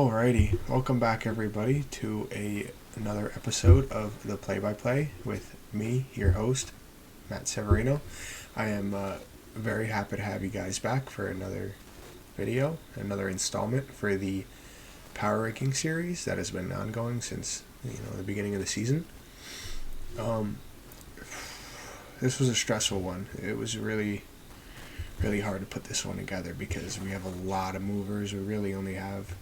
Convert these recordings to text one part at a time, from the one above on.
Alrighty, welcome back everybody to another episode of the Play by Play with me, your host, Matt Severino. I am very happy to have you guys back for another video, another installment for the Power Ranking series that has been ongoing since the beginning of the season. This was a stressful one. It was really hard to put this one together because we have a lot of movers. We really only have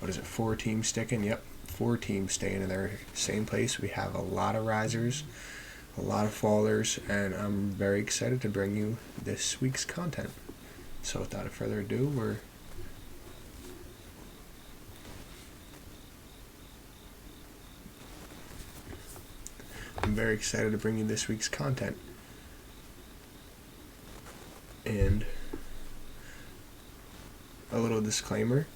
4 teams sticking? Yep, 4 teams staying in their same place. We have a lot of risers, a lot of fallers, and I'm very excited to bring you this week's content. So without further ado, I'm very excited to bring you this week's content. And a little disclaimer,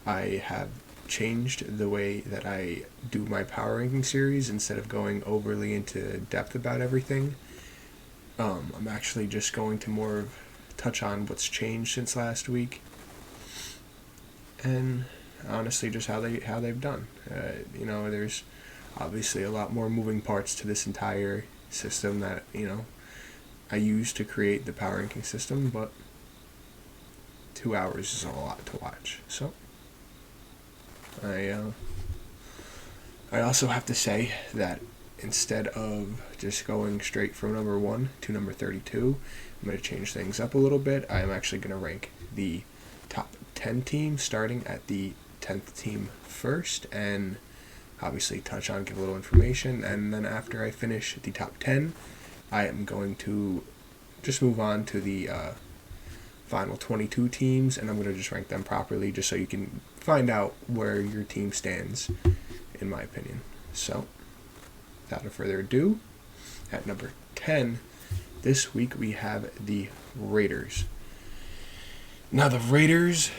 I have changed the way that I do my power ranking series. Instead of going overly into depth about everything, I'm actually just going to more touch on what's changed since last week, and honestly just how they've done. There's obviously a lot more moving parts to this entire system that I used to create the power ranking system, but 2 hours is a lot to watch. So I also have to say that instead of just going straight from number 1 to number 32, I'm going to change things up a little bit. I am actually going to rank the top 10 teams starting at the 10th team first, and obviously give a little information, and then after I finish the top 10, I am going to just move on to the final 22 teams, and I'm going to just rank them properly just so you can find out where your team stands, in my opinion. So, without further ado, at number 10, this week we have the Raiders. Now, the Raiders,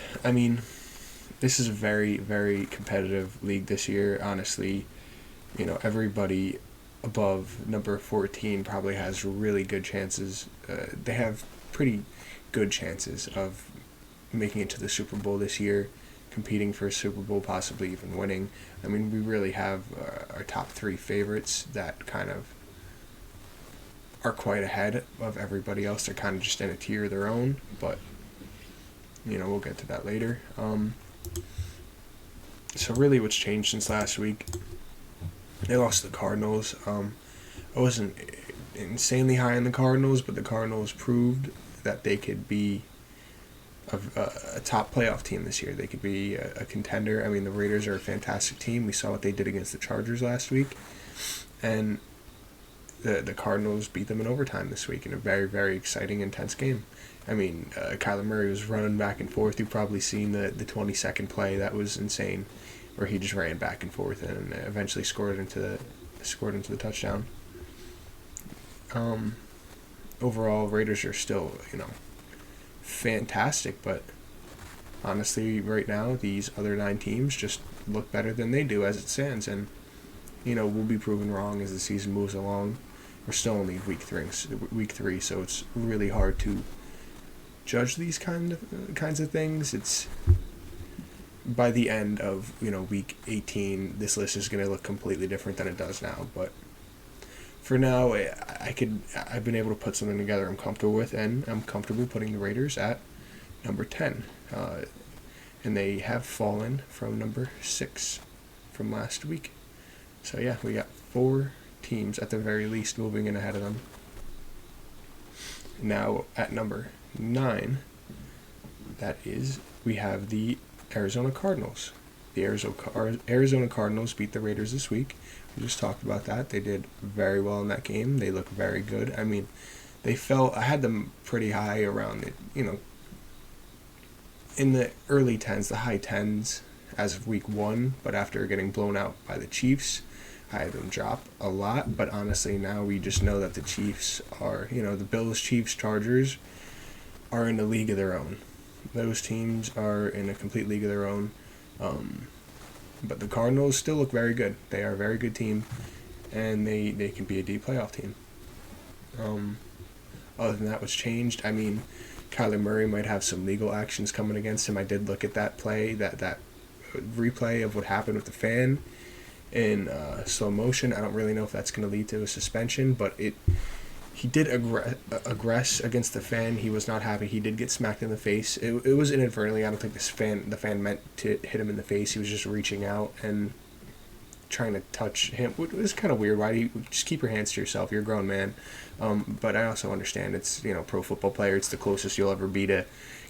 this is a very, very competitive league this year. Honestly, everybody above number 14 probably has really good chances. They have pretty good chances of making it to the Super Bowl this year, competing for a Super Bowl, possibly even winning. We really have our top 3 favorites that kind of are quite ahead of everybody else. They're kind of just in a tier of their own, but we'll get to that later. So really what's changed since last week, they lost to the Cardinals. I wasn't insanely high on the Cardinals, but the Cardinals proved that they could be a top playoff team this year. They could be a contender. The Raiders are a fantastic team. We saw what they did against the Chargers last week, and the Cardinals beat them in overtime this week in a very, very exciting, intense game. Kyler Murray was running back and forth. You've probably seen the 20-second play. That was insane, where he just ran back and forth and eventually scored into the touchdown. Overall, Raiders are still, fantastic, but honestly, right now, these other 9 teams just look better than they do as it stands, and, we'll be proven wrong as the season moves along. We're still only week 3, so it's really hard to judge these kinds of things. It's by the end of, week 18, this list is going to look completely different than it does now, but for now, I've been able to put something together I'm comfortable with, and I'm comfortable putting the Raiders at number 10. And they have fallen from number 6 from last week. So yeah, we got 4 teams at the very least moving in ahead of them. Now at number 9, we have the Arizona Cardinals. The Arizona Cardinals beat the Raiders this week. We just talked about that. They did very well in that game. They look very good. I had them pretty high around in the early 10s, the high 10s as of week 1, but after getting blown out by the Chiefs, I had them drop a lot. But honestly, now we just know that the Chiefs are, the Bills, Chiefs, Chargers are in a league of their own. Those teams are in a complete league of their own. But the Cardinals still look very good. They are a very good team, and they can be a deep playoff team. Other than that, what's changed? Kyler Murray might have some legal actions coming against him. I did look at that play, that replay of what happened with the fan in slow motion. I don't really know if that's going to lead to a suspension, but he did aggress against the fan. He was not happy. He did get smacked in the face. It was inadvertently. I don't think the fan meant to hit him in the face. He was just reaching out and trying to touch him. It was kind of weird. Why do you just keep your hands to yourself? You're a grown man. But I also understand it's, pro football player. It's the closest you'll ever be to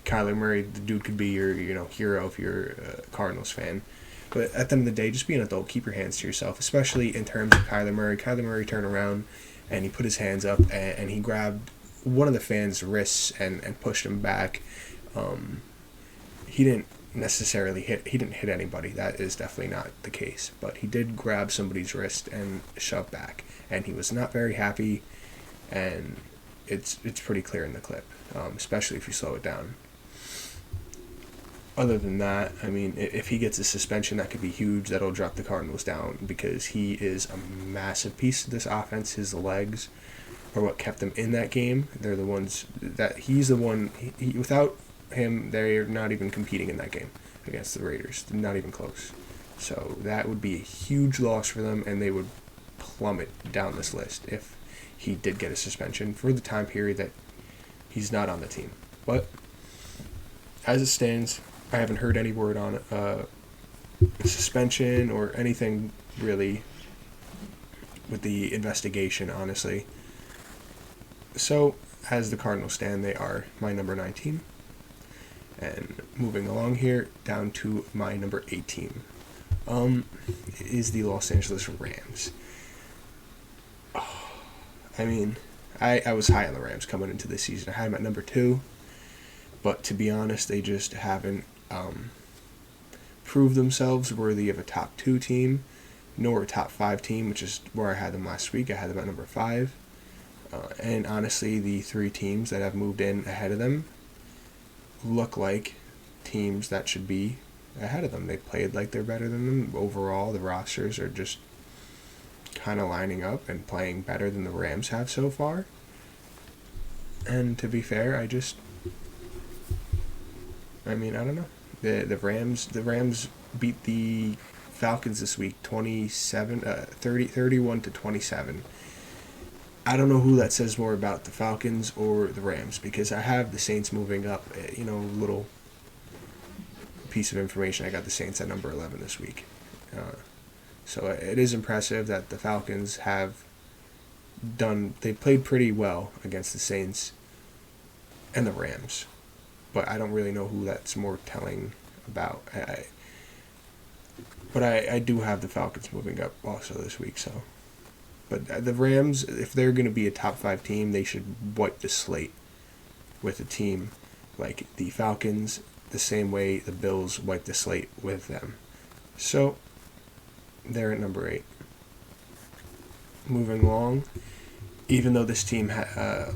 Kyler Murray. The dude could be your, hero if you're a Cardinals fan. But at the end of the day, just be an adult. Keep your hands to yourself, especially in terms of Kyler Murray. Kyler Murray turned around and he put his hands up and he grabbed one of the fans' wrists and pushed him back. He didn't necessarily he didn't hit anybody. That is definitely not the case. But he did grab somebody's wrist and shove back. And he was not very happy, and it's pretty clear in the clip, especially if you slow it down. Other than that, I mean, if he gets a suspension, that could be huge. That'll drop the Cardinals down because he is a massive piece of this offense. His legs are what kept them in that game. They're the ones that he's the one. Without him, they're not even competing in that game against the Raiders. They're not even close. So that would be a huge loss for them, and they would plummet down this list if he did get a suspension for the time period that he's not on the team. But as it stands, I haven't heard any word on suspension or anything really with the investigation, honestly. So, as the Cardinals stand, they are my number 19. And moving along here, down to my number 18, is the Los Angeles Rams. I mean, I was high on the Rams coming into this season. I had them at number 2. But to be honest, they just haven't proved themselves worthy of a top 2 team, nor a top 5 team, which is where I had them last week. I had them at number 5. And honestly, the 3 teams that have moved in ahead of them look like teams that should be ahead of them. They played like they're better than them. Overall, the rosters are just kind of lining up and playing better than the Rams have so far. And to be fair, I don't know. The Rams beat the Falcons this week 31 to 27. I don't know who that says more about, the Falcons or the Rams, because I have the Saints moving up. Little piece of information. I got the Saints at number 11 this week. So it is impressive that the Falcons they played pretty well against the Saints and the Rams. But I don't really know who that's more telling about. But I do have the Falcons moving up also this week. So, but the Rams, if they're going to be a top 5 team, they should wipe the slate with a team like the Falcons, the same way the Bills wiped the slate with them. So, they're at number 8. Moving along, even though this team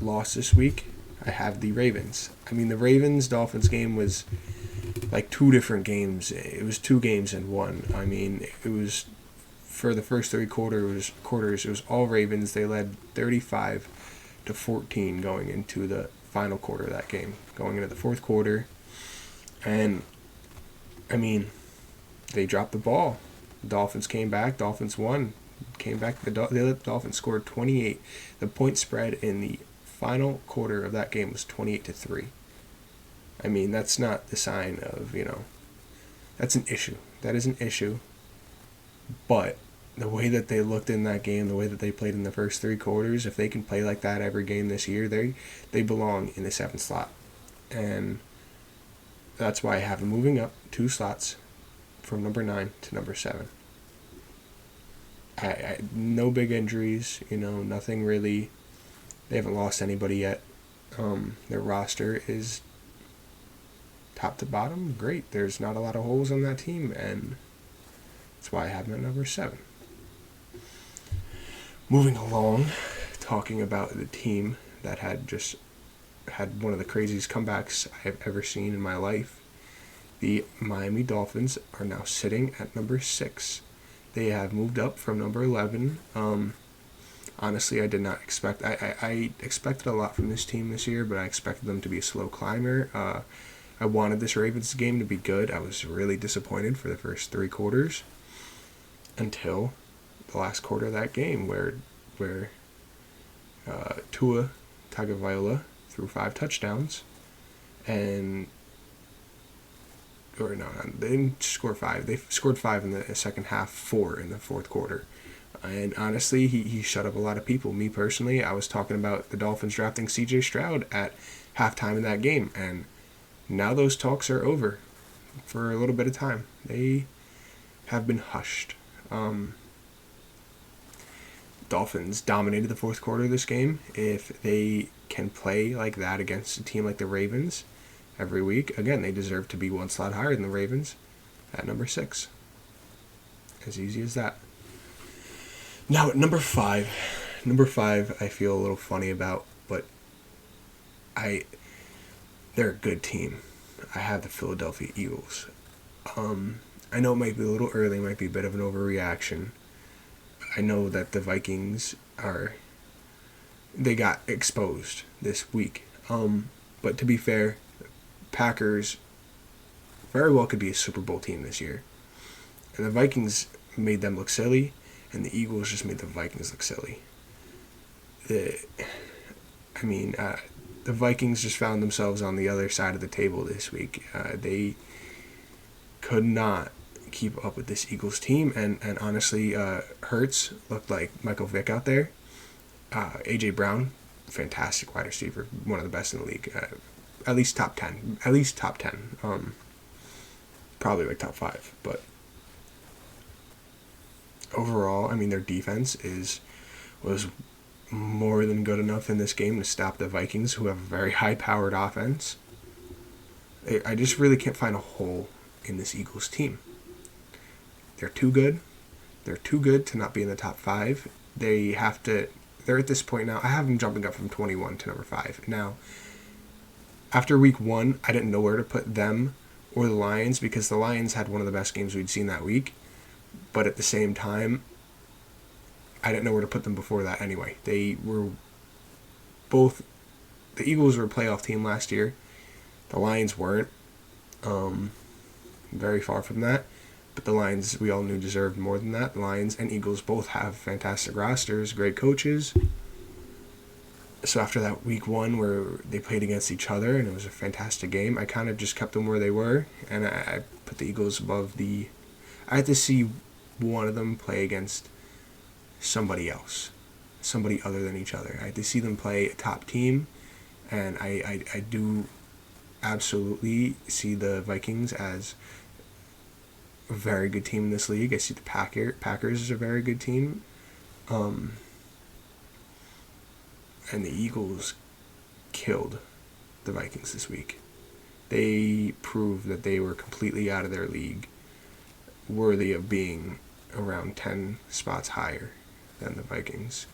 lost this week, I have the Ravens. I mean, the Ravens-Dolphins game was like 2 different games. It was 2 games in one. I mean, it was, for the first 3 quarters, it was all Ravens. They led 35-14 going into the final quarter of that game, going into the fourth quarter. And, I mean, they dropped the ball. The Dolphins came back. Dolphins won. Came back. The Dolphins scored 28. The point spread in the final quarter of that game was 28-3. I mean, that's not the sign of, that's an issue. That is an issue. But the way that they looked in that game, the way that they played in the first 3 quarters, if they can play like that every game this year, they belong in the 7th slot. And that's why I have them moving up 2 slots from number 9 to number 7. I no big injuries, nothing really. They haven't lost anybody yet. Their roster is top to bottom great. There's not a lot of holes on that team, and that's why I have them at number 7. Moving along, talking about the team that had one of the craziest comebacks I have ever seen in my life. The Miami Dolphins are now sitting at number 6. They have moved up from number 11. Honestly, I did not expect. I expected a lot from this team this year, but I expected them to be a slow climber. I I wanted this Ravens game to be good. I was really disappointed for the first 3 quarters until the last quarter of that game where Tua Tagovailoa threw 5 touchdowns and or no, they didn't score 5. They scored 5 in the second half, 4 in the fourth quarter. And honestly, he shut up a lot of people. Me personally, I was talking about the Dolphins drafting C.J. Stroud at halftime in that game, and now those talks are over for a little bit of time. They have been hushed. Dolphins dominated the fourth quarter of this game. If they can play like that against a team like the Ravens every week, again, they deserve to be one slot higher than the Ravens at number 6. As easy as that. Now at number 5, I feel a little funny about, but they're a good team. I have the Philadelphia Eagles. I know it might be a little early, might be a bit of an overreaction. I know that the Vikings they got exposed this week. But to be fair, Packers very well could be a Super Bowl team this year. And the Vikings made them look silly, and the Eagles just made the Vikings look silly. The Vikings just found themselves on the other side of the table this week. They could not keep up with this Eagles team, and honestly, Hurts looked like Michael Vick out there. A.J. Brown, fantastic wide receiver, one of the best in the league. At least top 10. Probably like top 5, but overall, their defense was more than good enough in this game to stop the Vikings, who have a very high-powered offense. I just really can't find a hole in this Eagles team. They're too good. They're too good to not be in the top 5. They're at this point now. I have them jumping up from 21 to number 5. Now, after week 1, I didn't know where to put them or the Lions because the Lions had one of the best games we'd seen that week. But at the same time, I didn't know where to put them before that anyway. They were both... The Eagles were a playoff team last year. The Lions weren't. Very far from that. But the Lions, we all knew, deserved more than that. The Lions and Eagles both have fantastic rosters, great coaches. So after that week 1 where they played against each other and it was a fantastic game, I kind of just kept them where they were. And I put the Eagles above the... I had to see one of them play against somebody else, somebody other than each other. I had to see them play a top team, and I do absolutely see the Vikings as a very good team in this league. I see the Packers as a very good team, and the Eagles killed the Vikings this week. They proved that they were completely out of their league, worthy of being around 10 spots higher than the Vikings.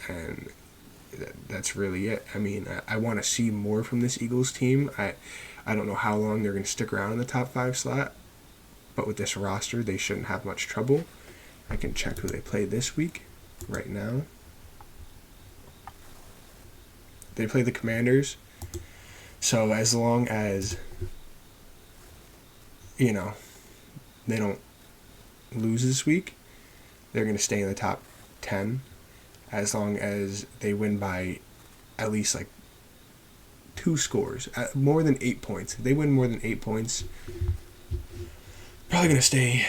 And that's really it. I want to see more from this Eagles team. I don't know how long they're going to stick around in the top 5 slot, but with this roster, they shouldn't have much trouble. I can check who they play this week right now. They play the Commanders. So as long as, they don't lose this week, they're going to stay in the top 10 as long as they win by at least 2 scores, more than 8 points. If they win more than 8 points, probably going to stay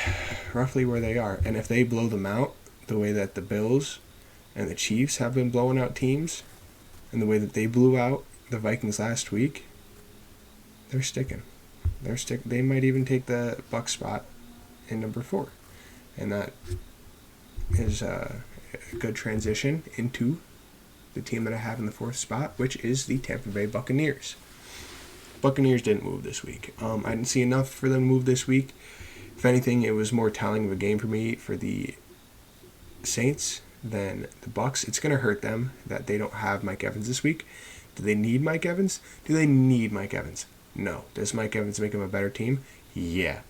roughly where they are. And if they blow them out the way that the Bills and the Chiefs have been blowing out teams, and the way that they blew out the Vikings last week, they're sticking. They might even take the Bucs spot in number 4. And that is a good transition into the team that I have in the 4th spot, which is the Tampa Bay Buccaneers. Buccaneers didn't move this week. I didn't see enough for them to move this week. If anything, it was more telling of a game for me for the Saints than the Bucs. It's going to hurt them that they don't have Mike Evans this week. Do they need Mike Evans? Do they need Mike Evans? No. Does Mike Evans make them a better team? Yeah.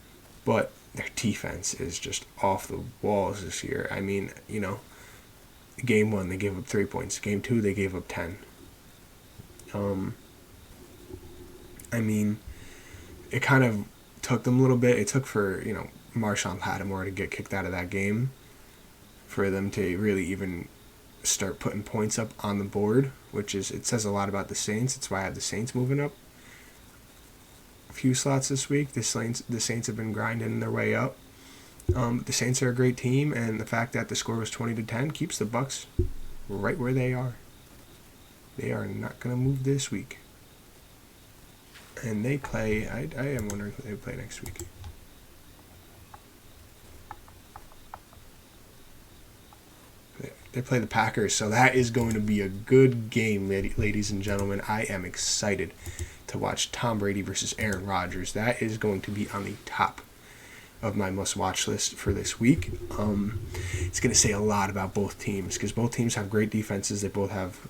But their defense is just off the walls this year. Game 1, they gave up 3 points. Game 2, they gave up 10. it kind of took them a little bit. It took for, Marshawn Lattimore to get kicked out of that game for them to really even start putting points up on the board, it says a lot about the Saints. That's why I have the Saints moving up a few slots this week. The Saints have been grinding their way up. The Saints are a great team, and the fact that the score was 20-10 keeps the Bucs right where they are. They are not going to move this week. And they play, I am wondering who they play next week. They play the Packers, so that is going to be a good game, ladies and gentlemen. I am excited to watch Tom Brady versus Aaron Rodgers. That is going to be on the top of my must-watch list for this week. It's going to say a lot about both teams because both teams have great defenses. They both have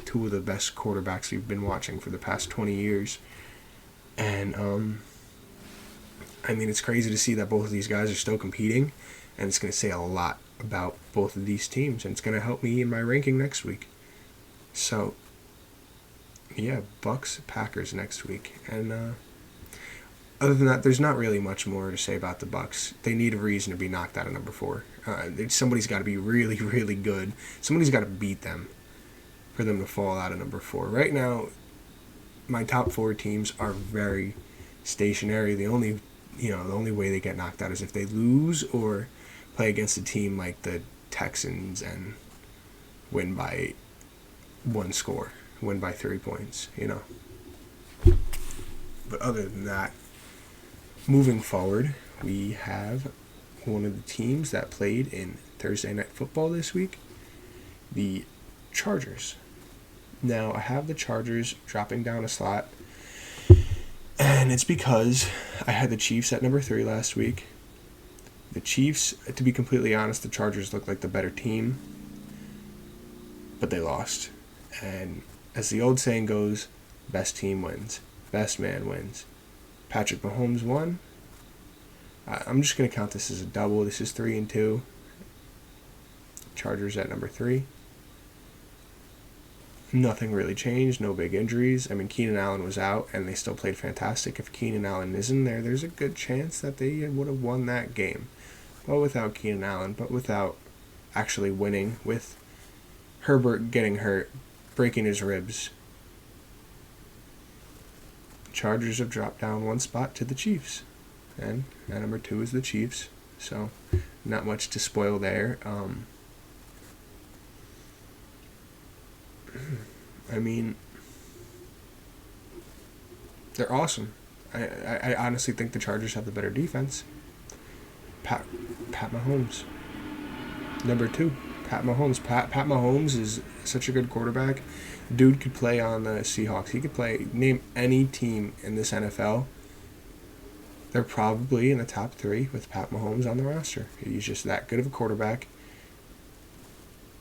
two of the best quarterbacks we've been watching for the past 20 years. And, it's crazy to see that both of these guys are still competing, and it's going to say a lot about both of these teams, and it's going to help me in my ranking next week. So, yeah, Bucs, Packers next week. And other than that, there's not really much more to say about the Bucs. They need a reason to be knocked out of number 4. Somebody's got to be really, really good. Somebody's got to beat them for them to fall out of number 4. Right now, my top 4 teams are very stationary. The only way they get knocked out is if they lose or play against a team like the Texans and win by 1 score, win by 3 points, But other than that, moving forward, we have one of the teams that played in Thursday Night Football this week, the Chargers. Now, I have the Chargers dropping down a slot, and it's because I had the Chiefs at number 3 last week. The Chiefs, to be completely honest, the Chargers look like the better team, but they lost. And as the old saying goes, best team wins. Best man wins. Patrick Mahomes won. I'm just going to count this as a double. This is 3-2. Chargers at number 3. Nothing really changed. No big injuries. Keenan Allen was out, and they still played fantastic. If Keenan Allen isn't there, there's a good chance that they would have won that game. But without Keenan Allen, but without actually winning, with Herbert getting hurt, breaking his ribs, Chargers have dropped down 1 spot to the Chiefs. And at number 2 is the Chiefs. So, not much to spoil there. They're awesome. I honestly think the Chargers have the better defense. Pat Mahomes. Number 2, Pat Mahomes. Pat Mahomes is such a good quarterback. Dude could play on the Seahawks. He could name any team in this NFL. They're probably in the top 3 with Pat Mahomes on the roster. He's just that good of a quarterback.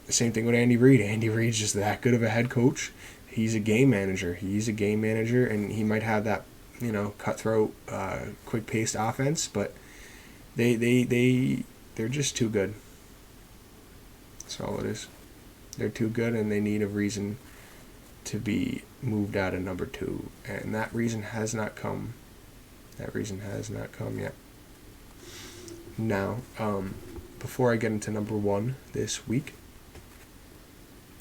The same thing with Andy Reid. Andy Reid's just that good of a head coach. He's a game manager. And he might have that, cutthroat, quick-paced offense, but they're just too good. That's all it is. They're too good, and they need a reason to be moved out of number 2, and that reason has not come. Yet. Now, before I get into number 1 this week,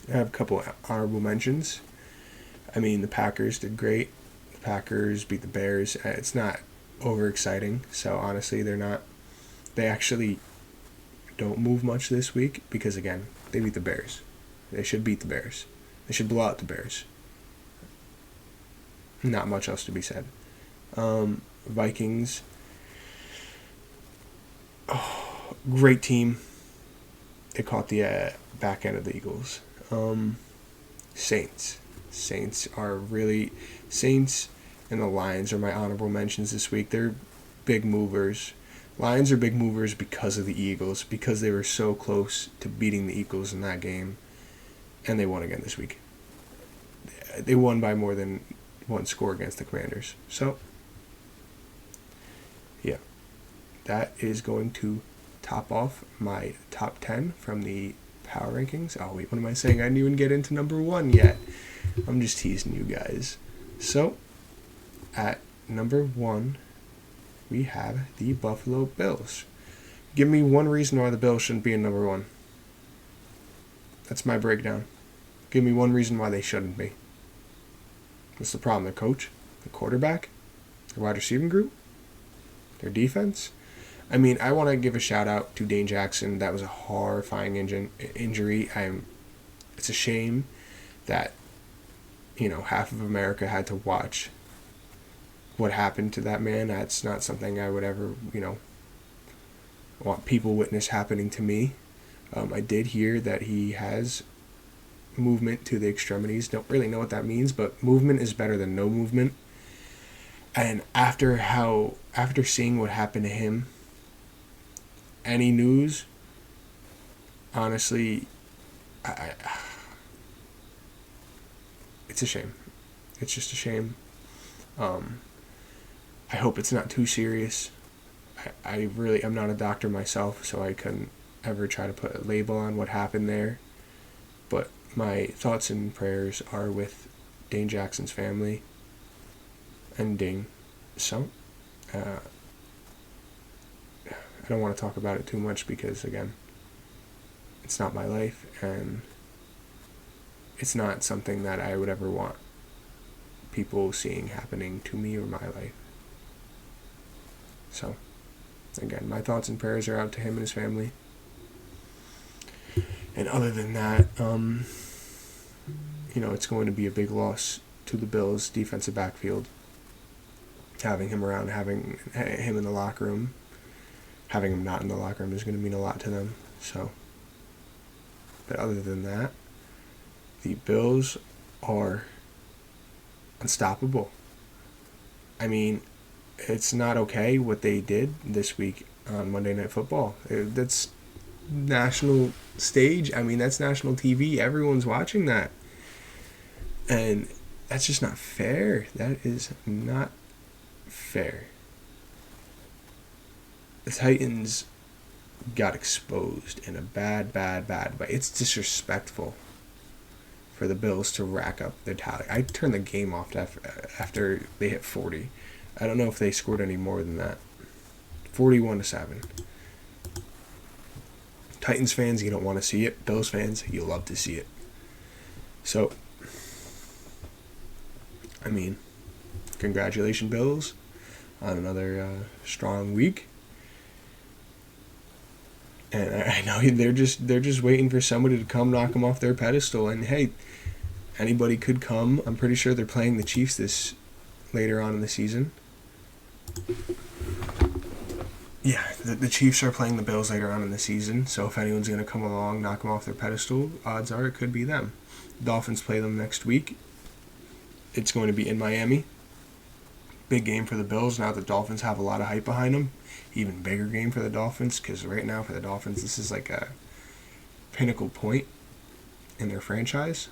I have a couple of honorable mentions. The Packers did great. The Packers beat the Bears. It's not overexciting, so honestly, they actually don't move much this week because, again, they beat the Bears. They should beat the Bears. They should blow out the Bears. Not much else to be said. Vikings. Oh, great team. They caught the back end of the Eagles. Saints. Saints and the Lions are my honorable mentions this week. They're big movers. Lions are big movers because of the Eagles, because they were so close to beating the Eagles in that game, and they won again this week. They won by more than 1 score against the Commanders. So, yeah, that is going to top off my top 10 from the power rankings. Oh, wait, what am I saying? I didn't even get into number 1 yet. I'm just teasing you guys. So, at number 1 we have the Buffalo Bills. Give me one reason why the Bills shouldn't be in number one. That's my breakdown. Give me one reason why they shouldn't be. What's the problem? Their coach? The quarterback? The wide receiving group? Their defense? I mean, I want to give a shout out to Dane Jackson. That was a horrifying injury. It's a shame that, half of America had to watch what happened to that man. That's not something I would ever, want people witness happening to me. I did hear that he has movement to the extremities. Don't really know what that means, but movement is better than no movement. And after seeing what happened to him, any news, honestly, it's a shame. It's just a shame. I hope it's not too serious. I'm not a doctor myself, so I couldn't ever try to put a label on what happened there. But my thoughts and prayers are with Dane Jackson's family and Dane. So, I don't want to talk about it too much because, again, it's not my life and it's not something that I would ever want people seeing happening to me or my life. So, again, my thoughts and prayers are out to him and his family. And other than that, it's going to be a big loss to the Bills' defensive backfield. Having him around, having him in the locker room, having him not in the locker room is going to mean a lot to them. So, but other than that, the Bills are unstoppable. I mean, it's not okay what they did this week on Monday Night Football. That's national stage. I mean, that's national TV. Everyone's watching that. And that's just not fair. That is not fair. The Titans got exposed in a bad way. It's disrespectful for the Bills to rack up their tally. I turned the game off after they hit 40. I don't know if they scored any more than that. 41-7. Titans fans, you don't want to see it. Bills fans, you love to see it. So, I mean, congratulations, Bills, on another strong week. And I know they're just waiting for somebody to come knock them off their pedestal. And hey, anybody could come. I'm pretty sure they're playing the Chiefs this later on in the season. Yeah, the Chiefs are playing the Bills later on in the season. So if anyone's going to come along, knock them off their pedestal, odds are it could be them. Dolphins play them next week. It's going to be in Miami. Big game for the Bills. Now the Dolphins have a lot of hype behind them. Even bigger game for the Dolphins, because right now for the Dolphins, this is like a pinnacle point in their franchise.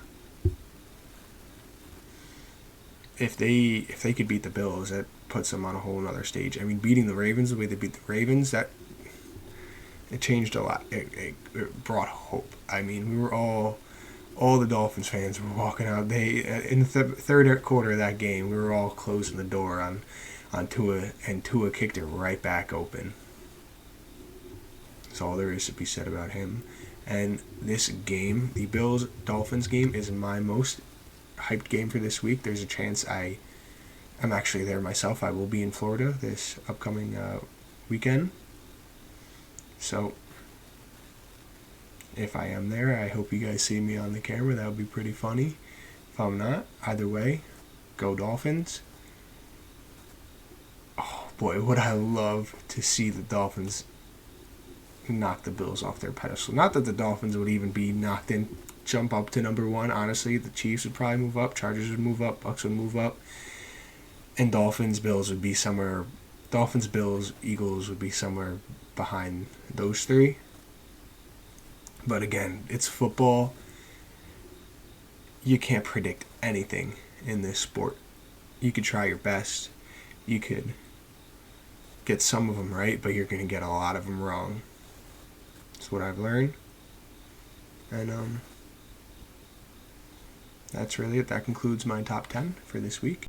If they could beat the Bills, that puts them on a whole other stage. I mean, beating the Ravens the way they beat the Ravens, it changed a lot. It brought hope. I mean, we were all the Dolphins fans were walking out. In the third quarter of that game, we were all closing the door on Tua, and Tua kicked it right back open. That's all there is to be said about him. And this game, the Bills-Dolphins game, is my most hyped game for this week. There's a chance I'm actually there myself. I will be in Florida this upcoming weekend. So, if I am there, I hope you guys see me on the camera. That would be pretty funny. If I'm not, either way, go Dolphins. Oh boy, would I love to see the Dolphins knock the Bills off their pedestal. Not that the Dolphins would even be knocked in, jump up to number one. Honestly, the Chiefs would probably move up, Chargers would move up, Bucks would move up, and Dolphins, Bills would be somewhere. Dolphins, Bills, Eagles would be somewhere behind those three. But again, it's football. You can't predict anything in this sport. You could try your best. You could get some of them right, but you're going to get a lot of them wrong. That's what I've learned. And that's really it. That concludes my top 10 for this week.